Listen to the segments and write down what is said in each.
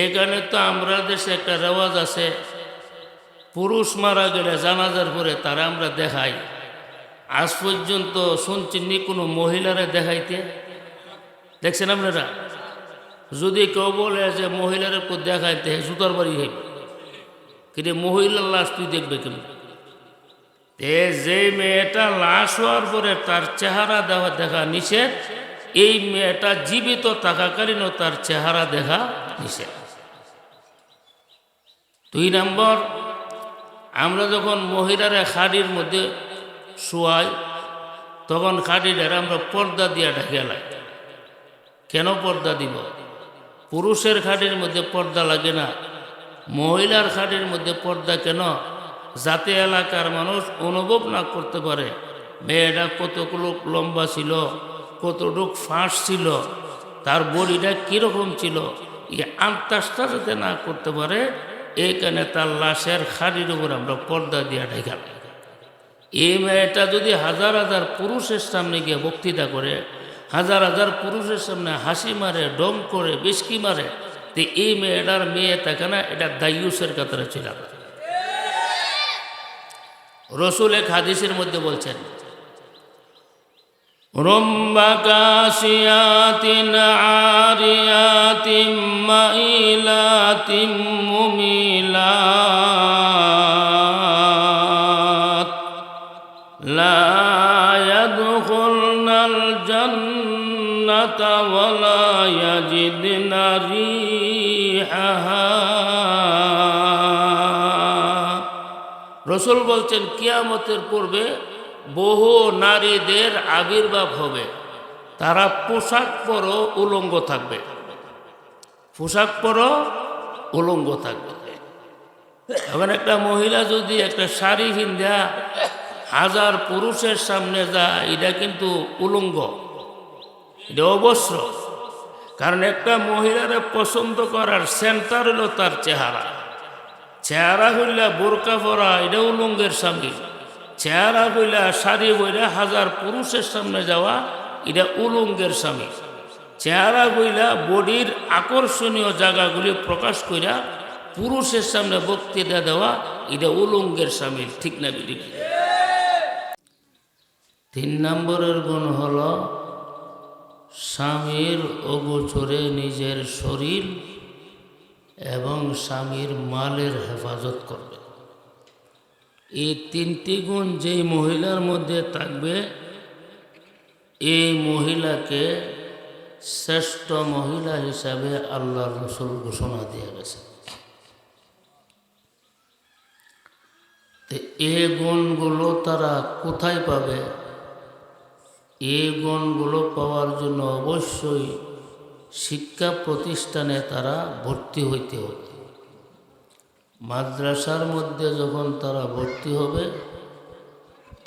এখানে তো আমরা দেশে একটা রেওয়াজ আছে, পুরুষ মারা গেলে জানাজার পরে তারা আমরা দেখাই। আজ পর্যন্ত শুনছেননি কোনো মহিলারে দেখাইতে? দেখছেন আপনারা? যদি কেউ বলে যে মহিলার উপর দেখাইতে, জুতার বাড়ি হইবে। কিন্তু মহিলার লাশ তুই দেখবে কেন? যে মেয়েটা লাশ হওয়ার পরে তার চেহারা দেখা নিষেধ, এই মেয়েটা জীবিত থাকাকালীনও তার চেহারা দেখা নিষেধ। 2 নম্বর, আমরা যখন মহিলারা খাড়ির মধ্যে শোয়াই, তখন খাড়িটার আমরা পর্দা দিয়া ঢেকেলাই। কেন পর্দা দিব? পুরুষের খাড়ির মধ্যে পর্দা লাগে না, মহিলার খাড়ির মধ্যে পর্দা কেন? যাতে এলাকার মানুষ অনুভব না করতে পারে মেয়েটা কতগুলো লম্বা ছিল, কতটুক ফাঁস ছিল, তার বডিটা কীরকম ছিল, এই আন্তাজটা যাতে না করতে পারে, এইখানে তার লাশের খাড়ির উপর আমরা পর্দা দিয়ে ঢেকা। এই মেয়েটা যদি হাজার হাজার পুরুষের সামনে গিয়ে বক্তৃতা করে, হাজার হাজার পুরুষের সামনে হাসি মারে, ডং করে, বিস্কি মারে, তো এই মেয়েটার মেয়ে থাকে না, এটা দায়ুসের কাতারে ছিল। রসুল এক হাদিসের মধ্যে বলছেন, রুম্বা কাসিয়াতিন আরিয়াতিম মাইলাতিম মুমিলাত লা ইয়াদখুলনাল জান্নাতা ওয়া লা ইয়াজিদনা রিহাহা। রসুল বলছেন, কিয়ামতের পূর্বে বহু নারীদের আবির্ভাব হবে, তারা পোশাক পরও উলঙ্গ থাকবে, পোশাক পরও উলঙ্গ থাকবে। এখন একটা মহিলা যদি একটা শাড়ি হিন্দা হাজার পুরুষের সামনে যায়, এটা কিন্তু উলঙ্গ, এটা অবশ্য। কারণ একটা মহিলারে পছন্দ করার সেন্টার হলো তার চেহারা। চেহারা হইলা বোরকা পরা, এটা উলঙ্গের সামিল। চেহারা হইলা শাড়ি বইলা হাজার পুরুষের সামনে যাওয়া, এটা উলঙ্গের সামিল। চেহারা হইলা বডির আকর্ষণীয় জায়গাগুলি প্রকাশ কইরা পুরুষের সামনে বক্তৃতা দেওয়া, এটা উলঙ্গের সামিল। ঠিক না বিধি? 3 নম্বরের গুণ হল স্বামীর অগোচরে নিজের শরীর এবং স্বামীর মালের হেফাজত করবে। এই 3টি গুণ যেই মহিলার মধ্যে থাকবে, এই মহিলাকে শ্রেষ্ঠ মহিলা হিসাবে আল্লাহ রসুল ঘোষণা দিয়ে গেছে। এই গুণগুলো তারা কোথায় পাবে? এই গুণগুলো পাওয়ার জন্য অবশ্যই শিক্ষা প্রতিষ্ঠানে তারা ভর্তি হইতে হবে। মাদ্রাসার মধ্যে যখন তারা ভর্তি হবে,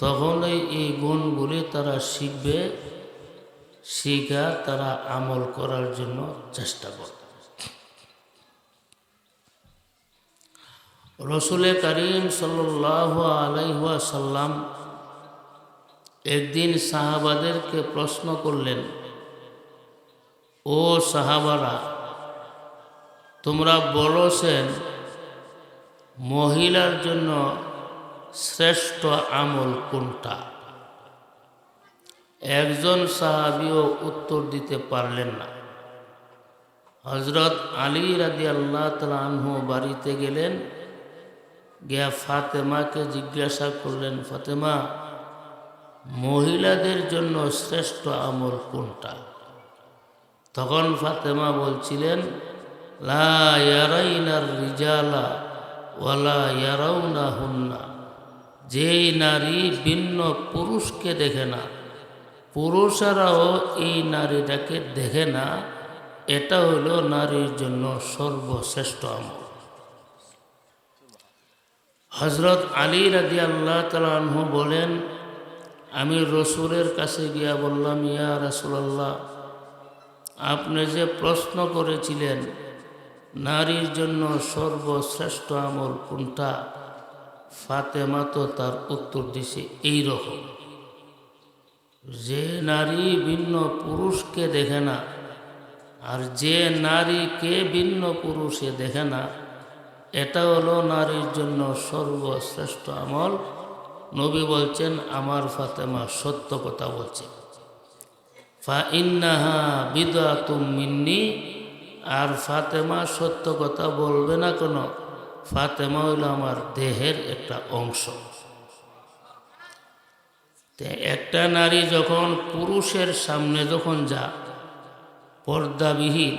তখনই এই গুণগুলি তারা শিখবে, শিখা তারা আমল করার জন্য চেষ্টা করবে। রসুল করিম সাল্লাল্লাহু আলাইহি ওয়াসাল্লাম একদিন সাহাবাদেরকে প্রশ্ন করলেন, ও সাহাবারা, তোমরা বলছেন মহিলার জন্য শ্রেষ্ঠ আমল কোনটা? একজন সাহাবীও উত্তর দিতে পারলেন না। হযরত আলী রাদিয়াল্লাহু তাআলা আনহু বাড়িতে গেলেন, গিয়া ফাতেমাকে জিজ্ঞাসা করলেন, ফাতেমা, মহিলাদের জন্য শ্রেষ্ঠ আমল কোনটা? তখন ফাতেমা বলছিলেন, লা ইয়ারাইনার রিজালা ওয়ালা ইয়ারাউনাহুন্না, যেই নারী ভিন্ন পুরুষকে দেখে না, পুরুষেরাও এই নারীটাকে দেখে না, এটা হলো নারীর জন্য সর্বশ্রেষ্ঠ আমল। হযরত আলী রাদিয়াল্লাহু তাআলা আনহু বলেন, আমি রসুলের কাছে গিয়া বললাম, ইয়া রাসূলুল্লাহ, আপনি যে প্রশ্ন করেছিলেন নারীর জন্য সর্বশ্রেষ্ঠ আমল কোনটা, ফাতেমা তো তার উত্তর দিছে এই রকম, যে নারী ভিন্ন পুরুষকে দেখে না, আর যে নারীকে ভিন্ন পুরুষে দেখে না, এটা হলো নারীর জন্য সর্বশ্রেষ্ঠ আমল। নবী বলছেন, আমার ফাতেমা সত্য কথা বলছে। ফা ইন্নাহা বিদআতুম মিন্নি, আর ফাতেমা সত্য কথা বলবে না কেন? ফাতেমা হইল আমার দেহের একটা অংশ। একটা নারী যখন পুরুষের সামনে যখন যা পর্দাবিহীন,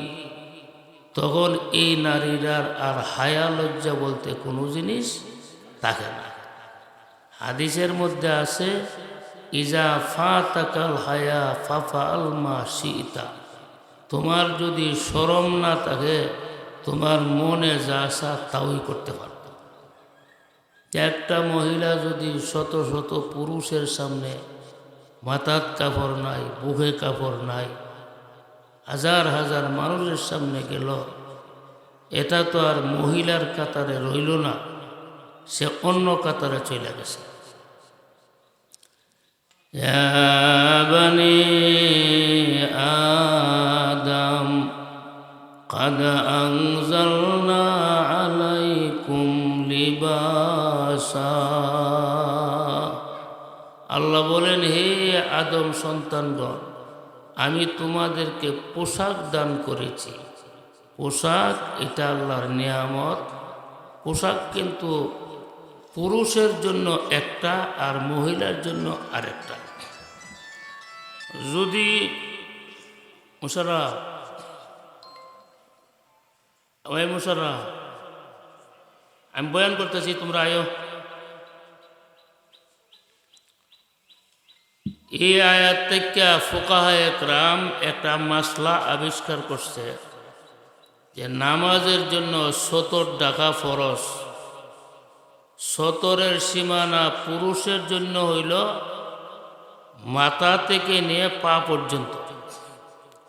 তখন এই নারীরার আর হায়া লজ্জা বলতে কোনো জিনিস থাকে না। হাদিসের মধ্যে আছে, ইজা ফাতাকাল হায়া ফাফাল মা শিতা, তোমার যদি শরম না থাকে, তোমার মনে যা আসা তাওই করতে পারবে। একটা মহিলা যদি শত শত পুরুষের সামনে মাথার কাপড় নাই, বুকে কাপড় নাই, হাজার হাজার মানুষের সামনে গেল, এটা তো আর মহিলার কাতারে রইল না, সে অন্য কাতারে চলে গেছে। ইয়া বানি আদম قد أنزلنا عليكم লিবাসা। আল্লাহ বলেন, হে আদম সন্তানগণ, আমি তোমাদেরকে পোশাক দান করেছি। পোশাক এটা আল্লাহর নিয়ামত। পোশাক কিন্তু পুরুষের জন্য একটা আর মহিলার জন্য আরেকটা। যদি মুশাররফ, ওই মুশাররফ, আমি বয়ান করতেছি, তোমরা আয়ো। এই আয়াত থেকে ফুকাহায়ে একরাম একটা মাসলা আবিষ্কার করছে যে নামাজের জন্য সতর ডাকা ফরজ। সতরের সীমানা পুরুষের জন্য হইল মাথা থেকে নিয়ে পা পর্যন্ত,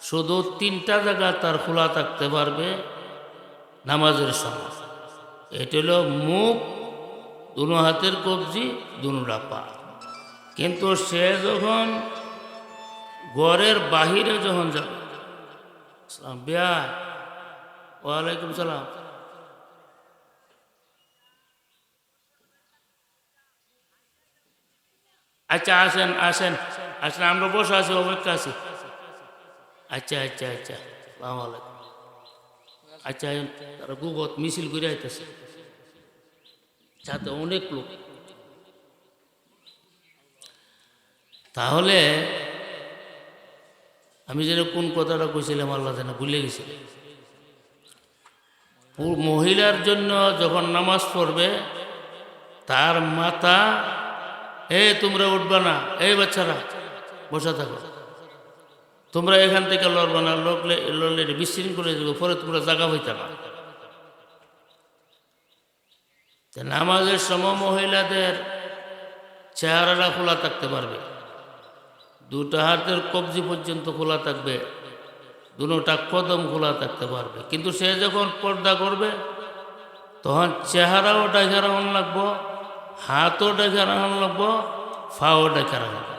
শুধু 3টা জায়গা তার খোলা থাকতে পারবে নামাজের সময়। এটা হলো মুখ, দুনো হাতের কবজি, দুনোটা পা। কিন্তু সে যখন ঘরের বাহিরে যখন যাবে, বিয়া, ওয়ালাইকুম সালাম, আচ্ছা আসেন আসেন আসেন, আমরা বসে আছি, অপেক্ষা আছি। আচ্ছা আচ্ছা আচ্ছা, আসসালামু আলাইকুম। আচ্ছা, তারা গুগত মিছিল করে আইতেছে, সাথে অনেক লোক। তাহলে আমি যেন কোন কথাটা কইছিলাম আল্লাহ যেন ভুলে গেছি। মহিলার জন্য যখন নামাজ পড়বে, তার মাথা, তোমরা উঠবা না, এই বাচ্চারা বসা থাকো, তোমরা এখান থেকে লড়বা না, লড়লে বিশৃঙ্খল করে দেবো, পরে তোমরা জায়গা হইতে না। নামাজের সময় মহিলাদের চেহারাটা খোলা থাকতে পারবে, 2টা হাতের কবজি পর্যন্ত খোলা থাকবে, 2টা কদম খোলা থাকতে পারবে। কিন্তু সে যখন পর্দা করবে, তখন চেহারাও ডাকা রাখা লাগবো, হাতও ডাকা রাখা লাগবো, পাও ডাকা রাখা লাগবো।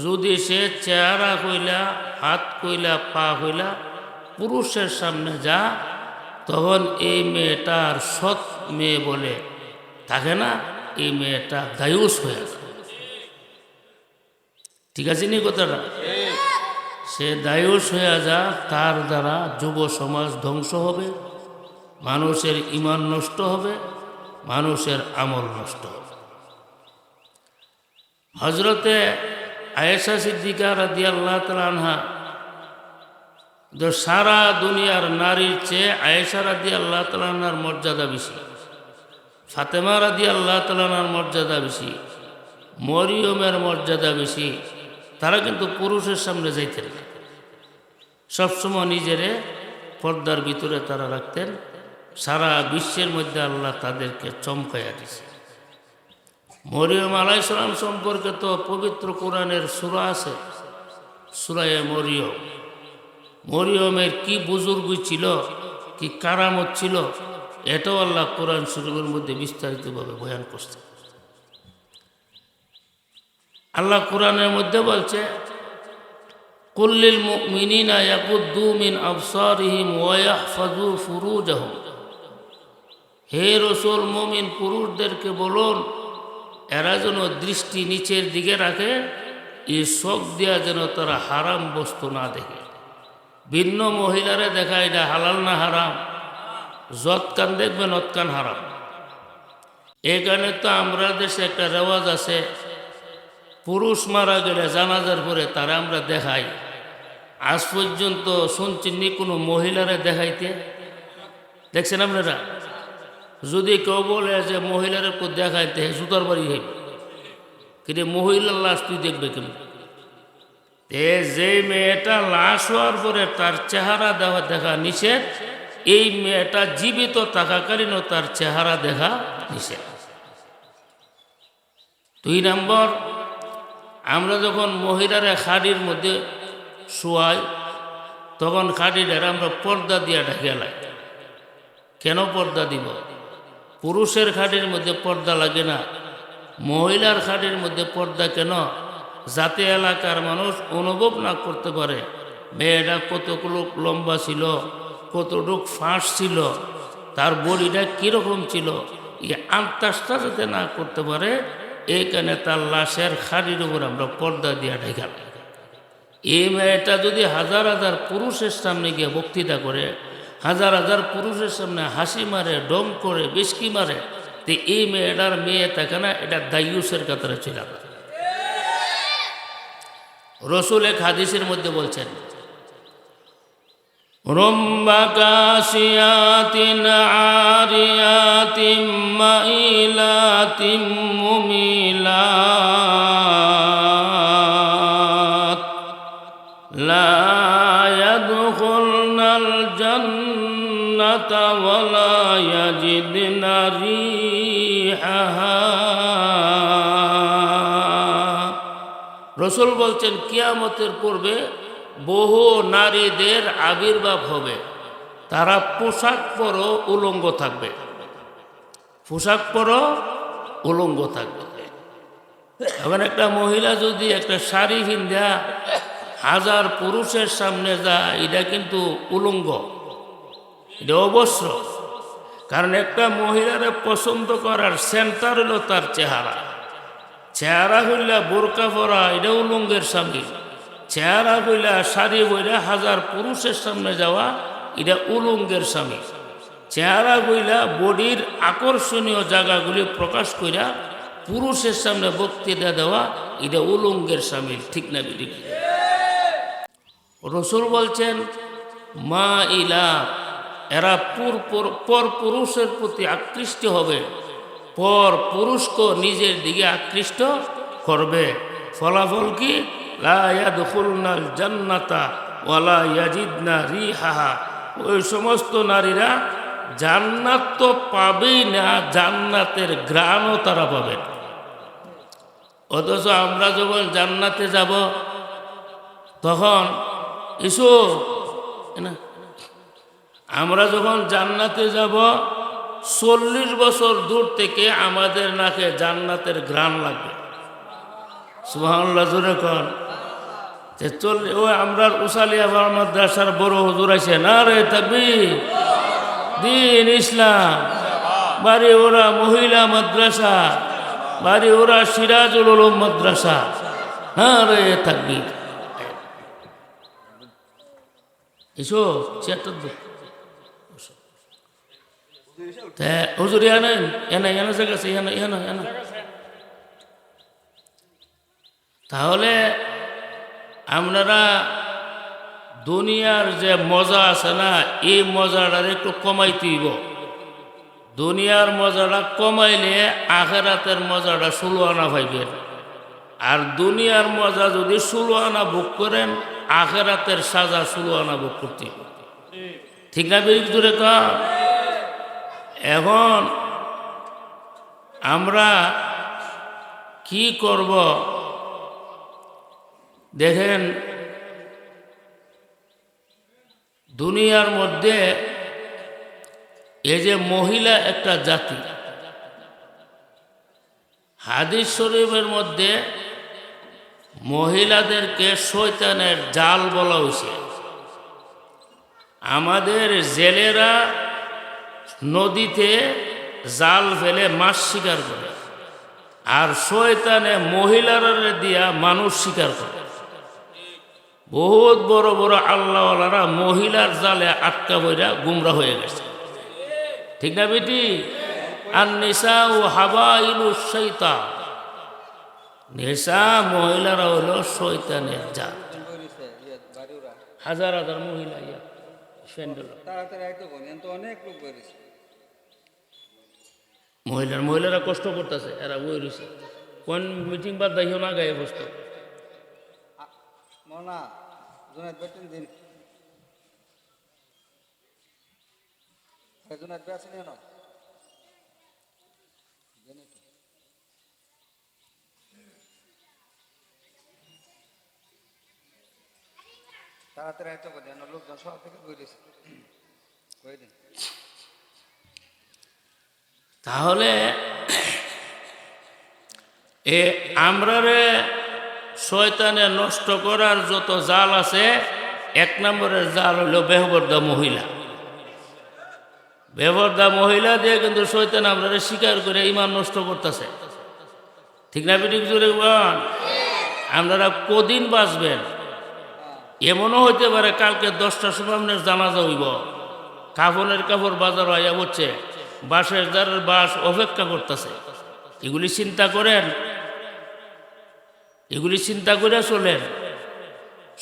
যদি সে চেহারা কইলা, হাত কইলা, পা কইলা পুরুষের সামনে যা, তখন এই মেয়েটার সৎ মেয়ে বলে থাকে না, এই মেয়েটা দায়ুস হয়ে যায়। ঠিক আছে নি কথাটা? সে দায়ুস হয়ে যা, তার দ্বারা যুব সমাজ ধ্বংস হবে, মানুষের ঈমান নষ্ট হবে, মানুষের আমল নষ্ট হবে। হজরতে আয়েশা সিদ্দিকা রাদিয়াল্লাহু তাআলা আনহা, সারা দুনিয়ার নারীর চেয়ে আয়েশা রাদিয়াল্লাহু তাআলা আনহার মর্যাদা বেশি, ফাতেমা রাদিয়াল্লাহু তাআলা আনহার মর্যাদা বেশি, মরিয়মের মর্যাদা বেশি। তারা কিন্তু পুরুষের সামনে যাইতেন না, সবসময় নিজেরে পর্দার ভিতরে তারা রাখতেন। সারা বিশ্বের মধ্যে আল্লাহ তাদেরকে চমকাইয়া দিছে। মরিয়ম আলাইহিস সালাম সম্পর্কে তো পবিত্র কোরআনের সূরা আছে, সূরা মরিয়ম। মরিয়মের কি বুজুর্গি ছিল, কি কারামত ছিল, এটাও আল্লাহ কোরআন শরীফের মধ্যে বিস্তারিতভাবে বয়ান করছে। আল্লাহ কোরআনের মধ্যে বলছে, কুল্লিল মুমিনিনা ইয়াকুদ্দু মিন আবসারিহিম ওয়া ইয়াহফাযু ফুরুজাহুম। হে রসুল, মুমিন পুরুষদেরকে বলুন এরা যেন দৃষ্টি নিচের দিকে রাখে, এই শোক দিয়া যেন তারা হারাম বস্তু না দেখে। ভিন্ন মহিলারে দেখা এটা হালাল না হারাম? যত কান দেখবেন অত কান হারাম। এই কারণে তো আমরা দেশে একটা রেওয়াজ আছে, পুরুষ মারা গেলে জানাজার পরে তারা আমরা দেখাই। আজ পর্যন্ত শুনছেননি কোনো মহিলারে দেখাইতে? দেখছেন আপনারা? যদি কেউ বলে যে মহিলার উপর দেখাইতে, জুতার বাড়ি হইবে। কিন্তু মহিলার লাশ তুই দেখবে কেন? যে মেয়েটা লাশ হওয়ার পরে তার চেহারা দেখা নিষেধ, এই মেয়েটা জীবিত থাকাকালীনও তার চেহারা দেখা নিষেধ। 2 নম্বর, আমরা যখন মহিলারা খাড়ির মধ্যে শোয়াই তখন খাড়িটার আমরা পর্দা দিয়া ঢাকিয়ালাই। কেন পর্দা দিব? পুরুষের খাড়ির মধ্যে পর্দা লাগে না, মহিলার খাড়ির মধ্যে পর্দা কেন? যাতে এলাকার মানুষ অনুভব না করতে পারে মেয়েটা কতগুলো লম্বা ছিল, কতটুক ফাঁস ছিল, তার বডিটা কীরকম ছিল, এই আন্তাজটা যাতে না করতে পারে, এইখানে তার লাশের খাড়ির উপর আমরা পর্দা দিয়ে ঢেকা। এই মেয়েটা যদি হাজার হাজার পুরুষের সামনে গিয়ে বক্তৃতা করে, হাজার হাজার পুরুষের সামনে হাসি মারে, ডং করে, বিস্কি মারে, তো এই মেয়েটার মেয়ে থাকে না, এটা দায়ুসের কাতারে ছিল। রসুল এক হাদিসের মধ্যে বলছেন, রুম্বা কাসিয়াতিন আরিয়াতিম মাইলাতিম মুমিলাত লা ইয়াদখুলনাল জান্নাতা ওয়া লা ইয়াজিদনা রিহাহা। রসুল বলছেন কিয়ামতের পূর্বে বহু নারীদের আবির্ভাব হবে, তারা পোশাক পরও উলঙ্গ থাকবে, পোশাক পরও উলঙ্গ থাকবে। এখন একটা মহিলা যদি একটা শাড়ি কিনা হাজার পুরুষের সামনে যায়, এটা কিন্তু উলঙ্গ, এটা অবশ্য। কারণ একটা মহিলারে পছন্দ করার সেন্টার হলো তার চেহারা। চেহারা হইলা বোরকা পরা, এটা উলঙ্গের সামিল। চেহারা হইলা শাড়ি বইলা হাজার পুরুষের সামনে যাওয়া, এটা উলঙ্গের সামিল। চেহারা হইলা বডির আকর্ষণীয় জায়গাগুলি প্রকাশ কইরা পুরুষের সামনে বক্তৃতা দেওয়া, এটা উলঙ্গের সামিল। ঠিক না বিধি? রসুল বলছেন মা ইলা, এরা পর পুরুষের প্রতি আকৃষ্ট হবে, পর পুরুষকে নিজের দিকে আকৃষ্ট করবে। ফলাফল কি? লা ইয়াদখুলনাল জান্নাতা ওয়া লা ইয়াজিদনা রিহাহা। ওই সমস্ত নারীরা জান্নাত তো পাবেই না, জান্নাতের ঘ্রাণও তারা পাবে না। অথচ আমরা যখন জান্নাতে যাব তখন আমরা যখন জান্নাতে যাব 40 বছর দূর থেকে আমাদের নাকে জান্নাতের ঘ্রাণ লাগবে। সুবহানাল্লাহ, জোরে কন। ওই আমরা উসালিয়া মাদ্রাসার বড় হুজুর আছে, না রে তাকবীর, দ্বীন ইসলাম, বাড়ি ওরা মহিলা মাদ্রাসা, বাড়ি ওরা সিরাজুল উলুম মাদ্রাসা, হ্যাঁ রে তাকবীর। এসো চেয়ারটার দে হুজুর, এনে জায়গা আছে, তাহলে আপনারা দুনিয়ার যে মজা আছে না, এই মজাটার একটু কমাইতেইব। দুনিয়ার মজাটা কমাইলে আখেরাতের মজাটা 16 আনা পাইবেন। আর দুনিয়ার মজা যদি 16 আনা ভোগ করেন, আখেরাতের সাজা 16 আনা ভোগ করতে। ঠিক না বেরিক দূরে কা? এখন আমরা কি করব দেখেন, দুনিয়ার মধ্যে এই যে মহিলা একটা জাতি, হাদিস শরীফের মধ্যে মহিলাদেরকে শয়তানের জাল বলা হয়েছে। আমাদের জেলেরা নদীতে জাল ফেলে মাছ শিকার করে, আর শয়তানে মহিলারা দিয়া মানুষ শিকার করে। বহুত বড় বড় আল্লাহওয়ালারা মহিলার জালে আটকা বইরা গুমরা হয়ে গেছে, ঠিক না বেটি? আর নিসা ও হাবাইলু শয়তান, নেশা মহিলারা হলো শয়তানের জাল। হাজার হাজার মহিলা মহিলারা কষ্ট করতেছে, এরা বই রয়েছে। কোন মিটিং বাদ দাইও না গায়ে বসত তাড়াতাড়ি আয়তো করে লোকজন সব থেকে বইরেছে কই দিন। তাহলে আমরা শয়তানে নষ্ট করার যত জাল আছে, এক নম্বরের জাল হলো বেহবর্দা মহিলা। বেহবর্দা মহিলা দিয়ে কিন্তু শয়তান আমরা স্বীকার করে ইমান নষ্ট করতেছে, ঠিক না বেটি? জোরে বল। আপনারা কদিন বাঁচবেন? এমনও হইতে পারে কালকে 10টার সময় আপনার জানাজা হইব, কাফনের কাপড় বাজার হইয়া হচ্ছে, বাঁশের দ্বারের বাঁশ অপেক্ষা করতেছে। এগুলি চিন্তা করেন, এগুলি চিন্তা করে চলেন।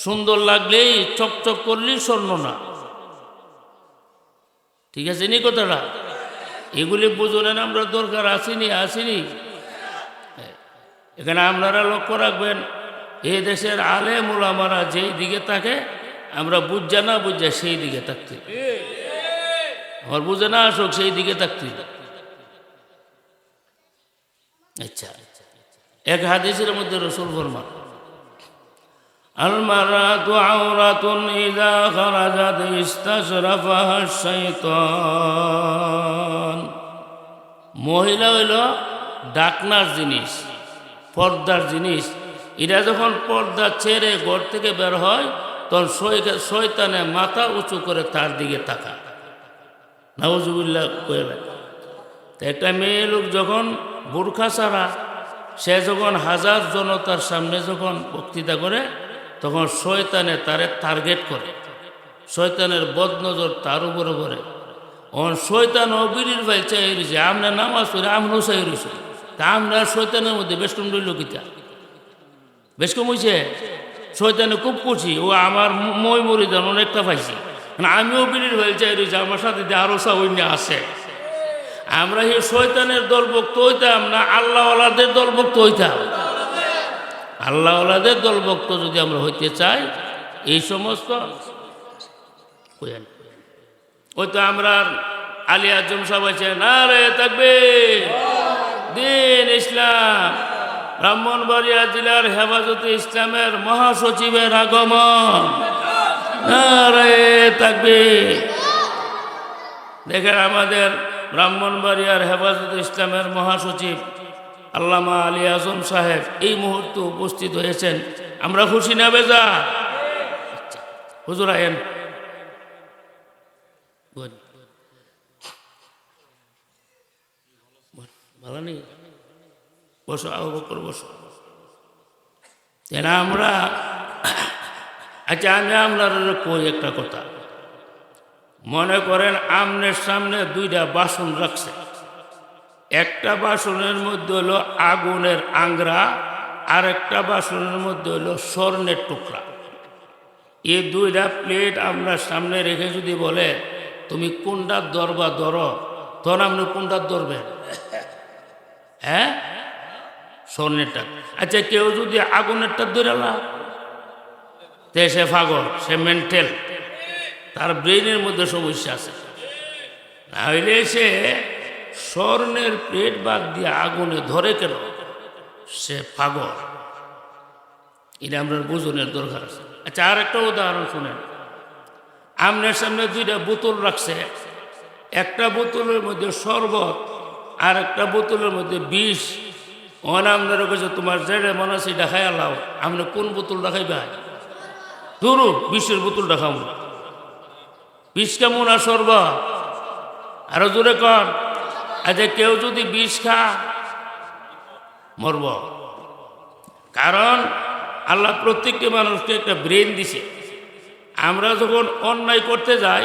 সুন্দর লাগলেই চকচক করলেই স্বর্ণ না, ঠিক আছে নি কথাটা? এগুলি বুঝলেন আমরা দরকার আসেনি আসেনি। এখানে আপনারা লক্ষ্য রাখবেন, এই দেশের আলেম ওলামারা যেই দিকে থাকে আমরা বুঝা না বুঝা সেই দিকে থাকতে, আমার বুঝে না আসুক সেই দিকে থাকতে। আচ্ছা, এক হাদিসের মধ্যে রাসূল ফরমান, আল মারাতু আওরাতুন ইযা খারাজাত ইস্তাশরাফাহা শাইতান। মহিলা হইল ডাকনার জিনিস, পর্দার জিনিস। এরা যখন পর্দা ছেড়ে ঘর থেকে বের হয় তখন শয়তানে মাথা উঁচু করে তার দিকে তাকায়। নাউজুবিল্লাহ কইলেন। তো একটা মেয়ে লোক যখন বোরখা ছাড়া, সে যখন হাজার জনতার সামনে যখন বক্তৃতা করে, তখন শয়তানে তারে টার্গেট করে, শয়তানের বদনজর তার উপরে পড়ে। অন শয়তান অবিরির ভাই চাই রয়েছে, আমরা নামাজ পড়ে আমরাও চাই রয়েছে। তা আমরা শয়তানের মধ্যে বেশকম রইল কিতা? বেশকম হয়েছে? শয়তানে খুব করছি, ও আমার মই মরি যান অনেকটা পাইছি, আমিও বিড়ির হয়ে চাই রয়েছে, আমার সাথে আরো সাউন্য আছে। আমরা এই শয়তানের দলভুক্ত হইতাম না আল্লাহওয়ালাদের দলভুক্ত হইতাম? আল্লাহওয়ালাদের দলভুক্ত যদি আমরা হইতে চাই, এই সমস্ত ওই তো আমরা আলী আজম সাহেব আছে, না রে তাকবীর, দিন ইসলাম, ব্রাহ্মণবাড়িয়া জেলার হেফাজতে ইসলামের মহাসচিবের আগমন, না রে তাকবীর। দেখেন আমাদের ব্রাহ্মণবাড়িয়ার হেফাজতে ইসলামের মহাসচিব আল্লামা আলী আজম সাহেব এই মুহূর্তে উপস্থিত হয়েছেন। আমরা খুশি না বেজা? হুজুর আয়েন, ভালো নেই, বসো, আবু বকর বসো। আমরা আচ্ছা, আমি আপনার কই একটা কথা। মনে করেন আমনের সামনে দুইটা বাসন রাখছে, একটা বাসনের মধ্যে হলো আগুনের আংরা, আর একটা বাসনের মধ্যে হলো স্বর্ণের টুকরা। এই দুইটা প্লেট আপনার সামনে রেখে যদি বলে তুমি কোনটার ধরবা ধরো, তখন আপনি কোনটার ধরবেন? হ্যাঁ, স্বর্ণেরটা। আচ্ছা, কেউ যদি আগুনেরটা ধরে না, তে সে পাগল, সে মেন্টাল, তার ব্রেইনের মধ্যে সমস্যা আছে। না হইলে সে স্বর্ণের প্লেট বাদ দিয়ে আগুনে ধরে কেন? সে পাগল। এটা আমরা বুঝনের দরকার আছে। আচ্ছা, আর একটা উদাহরণ শুনেন। আমনের সামনে দুইটা বোতল রাখছে, একটা বোতলের মধ্যে শরবত আর একটা বোতলের মধ্যে বিষ। আপনারা কাছে তোমার যেটা মনে আছে এটা খাই আল্লাহ, আপনি কোন বোতলটা খাইবা? ধরু বিষের বোতলটা খাবো, বিষ কেমন আর সরবা? আরো জোরে কর। আচ্ছা কেউ যদি বিষ খা মরব, কারণ আল্লাহ প্রত্যেকটি মানুষকে একটা ব্রেন দিছে। আমরা যখন অন্যায় করতে যাই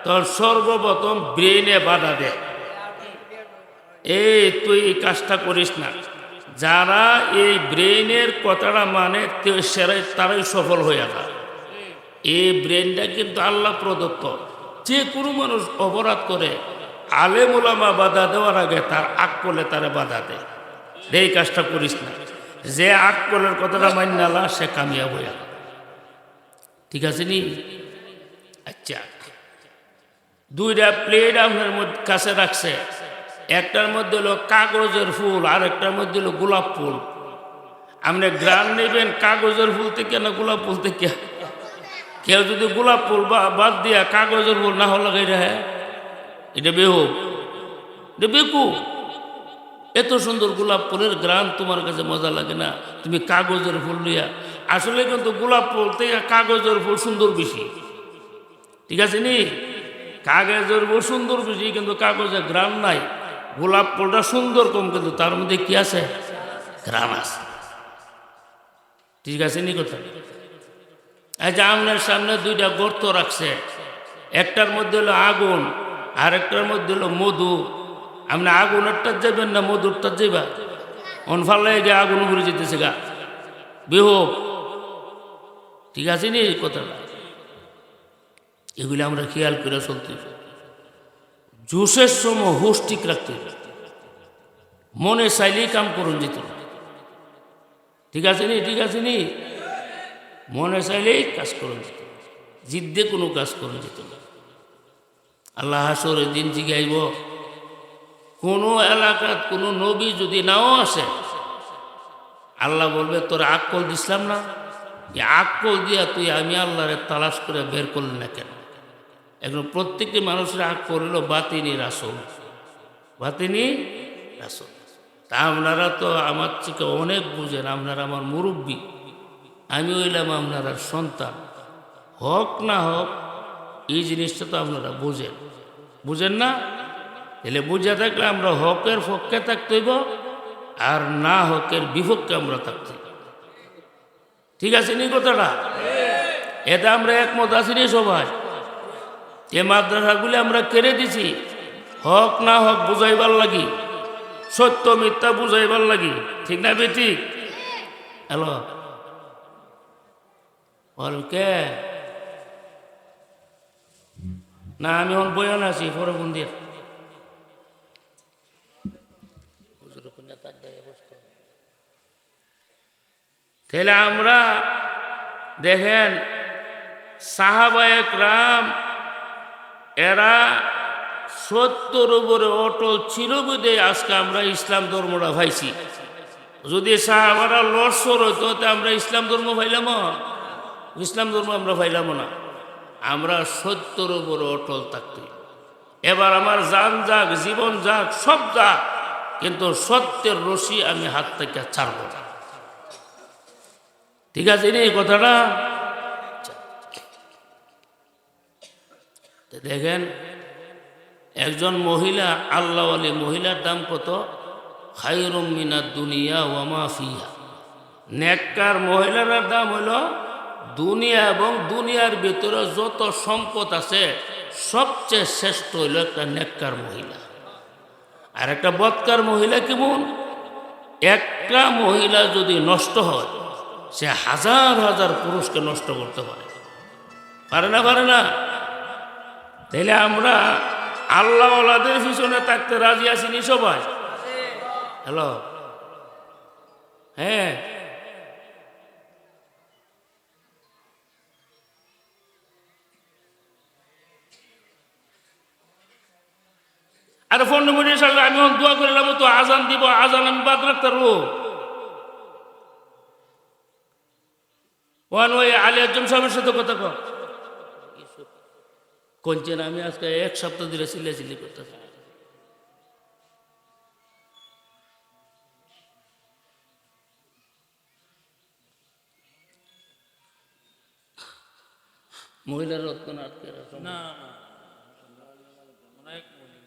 তখন সর্বপ্রথম ব্রেনে বাধা দেয়, এই তুই এই কাজটা করিস না। যারা এই ব্রেনের কথাটা মানে তারাই সফল হয়ে যায়। এই ব্রেনটা কিন্তু আল্লাহ প্রদত্ত। যে কোনো মানুষ অপরাধ করে আলেম ওলামা বাধা দেওয়ার আগে তার আকলে তারা বাধা দেয়, এই কাজটা করিস না। যে আকলের কথাটা মান্য না সে কামিয়াব হয়ে গেল। ঠিক আছে নি? আচ্ছা, দুইটা প্লেট আপনার কাছে রাখছে, একটার মধ্যে হলো কাগজের ফুল আর একটার মধ্যে হলো গোলাপ ফুল। আপনি গ্রান নেবেন কাগজের ফুল থেকে না গোলাপ ফুল থেকে? কেউ যদি গোলাপ ফুল বাদ দিয়া কাগজের ফুল না হলে এটা বেহুব, এটা বেকু। এত সুন্দর গোলাপ ফুলের গ্রান তোমার কাছে মজা লাগে না, তুমি কাগজের ফুল লইয়া। আসলে কিন্তু গোলাপ ফুল থেকে কাগজের ফুল সুন্দর বেশি। ঠিক আছে নি? কাগজের ফুল সুন্দর বেশি, কিন্তু কাগজে গ্রাম নাই। গোলাপ ফুলটা সুন্দর কম, কিন্তু তার মধ্যে কি আছে? গ্রাম আছে। ঠিক আছে নি কথা? আচ্ছা, আপনার সামনে দুইটা গর্ত রাখছে, একটার মধ্যে হলো আগুন আর একটার মধ্যে হলো মধু। আপনি আগুনেরটা যাবেন না মধুরটা যাইবা? অনফাল্লাই গিয়ে আগুন ঘুরে যেতেছে গা, বেহুব। ঠিক আছে নি কথাটা? এগুলি আমরা খেয়াল করে চলতে হবে। জোশের সময় হুশ ঠিক রাখতে হবে, মনে চাইলেই কাম করুন যেত না। ঠিক আছে নি? ঠিক আছে নি? মনে চাইলেই কাজ করুন যেত না, জিদ্দে কোনো কাজ করুন যেত না। আল্লাহ হাসরের দিন জিগাইব, কোনো এলাকাত কোনো নবী যদি নাও আসে, আল্লাহ বলবে তোর আকল দিছিলাম না, এই আকল দিয়া তুই আমি আল্লাহরে তালাশ করে বের করলি না কেন? এখন প্রত্যেকটি মানুষের আকল হলো বাতিনি রাসূল, বাতিনি রাসূল। তা আপনারা তো আমার থেকে অনেক বুঝেন, আপনারা আমার মুরব্বী, আমি হইলাম আপনার সন্তান। হক না হক এই জিনিসটা তো আপনারা বুঝেন, বুঝেন না? তাহলে বুঝে থাকলে আমরা হকের পক্ষে থাকতে হইব, আর না হকের বিপক্ষে আমরা থাকতে হইব। ঠিক আছে নি কথাটা? এটা আমরা একমত আছি নি সবাই? এ মাদ্রাসাগুলি আমরা কেড়ে দিছি হক না হক বুঝাইবার লাগি, সত্য মিথ্যা বুঝাইবার লাগি। ঠিক না বে? ঠিক। হ্যালো বল কে? না আমি এখন বয়ান আছি, পরে ফোন দিয়ে। তাহলে আমরা দেখেন সাহাবায়ে কেরাম এরা সত্যর উপরে অটল ছিল বলে আজকে আমরা ইসলাম ধর্মটা পাইছি। যদি সাহাবারা লড়সর হইতো তো আমরা ইসলাম ধর্ম পাইলাম? ইসলাম ধর্ম আমরা পাইলাম না। আমরা সত্যর উপরে অটল থাকতে। এবার আমার জান যাক, জীবন যাক, সব যাক, কিন্তু সত্যের রশি আমি হাত থেকে ছাড়ব না। ঠিক আছে এই কথাটা? দেখেন একজন মহিলা, আল্লাহওয়ালি মহিলার দাম কত? খায়রুম মিনাদ দুনিয়া ওয়া মা ফিহা। নেককার মহিলার দাম হলো দুনিয়া এবং দুনিয়ার ভিতরে যত সম্পদ আছে সবচেয়ে শ্রেষ্ঠ হইল একটা নেককার মহিলা। আর একটা বদকার মহিলা কেমন? একটা মহিলা যদি নষ্ট হয় সে হাজার হাজার পুরুষকে নষ্ট করতে পারে, পারে না? পারে না? তাইলে আমরা আল্লাহওয়ালাদের পিছনে থাকতে রাজি আছিনি সবাই? হ্যালো, হ্যাঁ। আরে ফোন নম্বর সামনে আমি দোয়া করলাম, তো আজান দিব, আজান আমি বাদ রাখতে পারবো? ওই আলী আজম সাহেবের সাথে কথা কইছেন, আমি আজকে এক সপ্তাহ ধরে চিল্লাচিল্লি করতেছি। মহিলার রত্ন আটকে রাখা না না অনেক মহিলা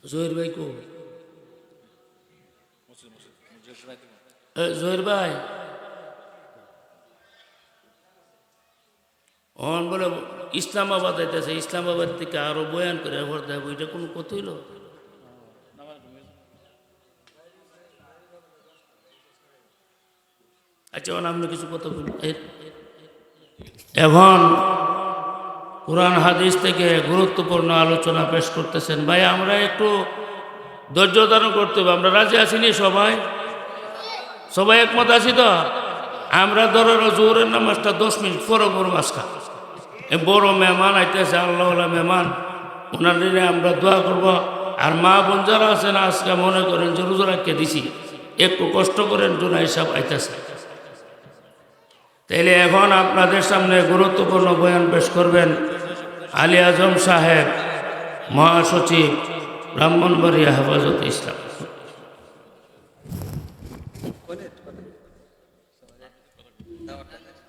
জহির ভাই কো মসজিদ মসজিদ মসজিদ শোনাইতে জহির ভাই অন বলে ইসলামাবাদ আইতেছে ইসলামাবাদ থেকে আরো বয়ান করে ভর দেব এটা কোনো কথা হইল আচ্ছা আপনি কিছু কথা বলুন এখন কোরআন হাদিস থেকে গুরুত্বপূর্ণ আলোচনা পেশ করতেছেন ভাই আমরা একটু ধৈর্য ধারণ করতে হবে আমরা রাজি আছিনি সবাই সবাই একমত আছি তো আমরা ধরো জোহরের নামাজটা 10 মিনিট পরে বড় মাসকা এ বড় মেহমান আইতেছে আল্লাহ মেহমান ওনার দিনে আমরা দোয়া করব আর মা বোন যারা আছেন আজকে মনে করেন যে রোজা রাখতে দিছি একটু কষ্ট করেন জোনা হিসাব আইতেছে তাইলে এখন আপনাদের সামনে গুরুত্বপূর্ণ বয়ান পেশ করবেন আলী আজম সাহেব মহাসচিব ব্রাহ্মণবাড়িয়া হেফাজত ইসলাম কোনে দাওয়াটা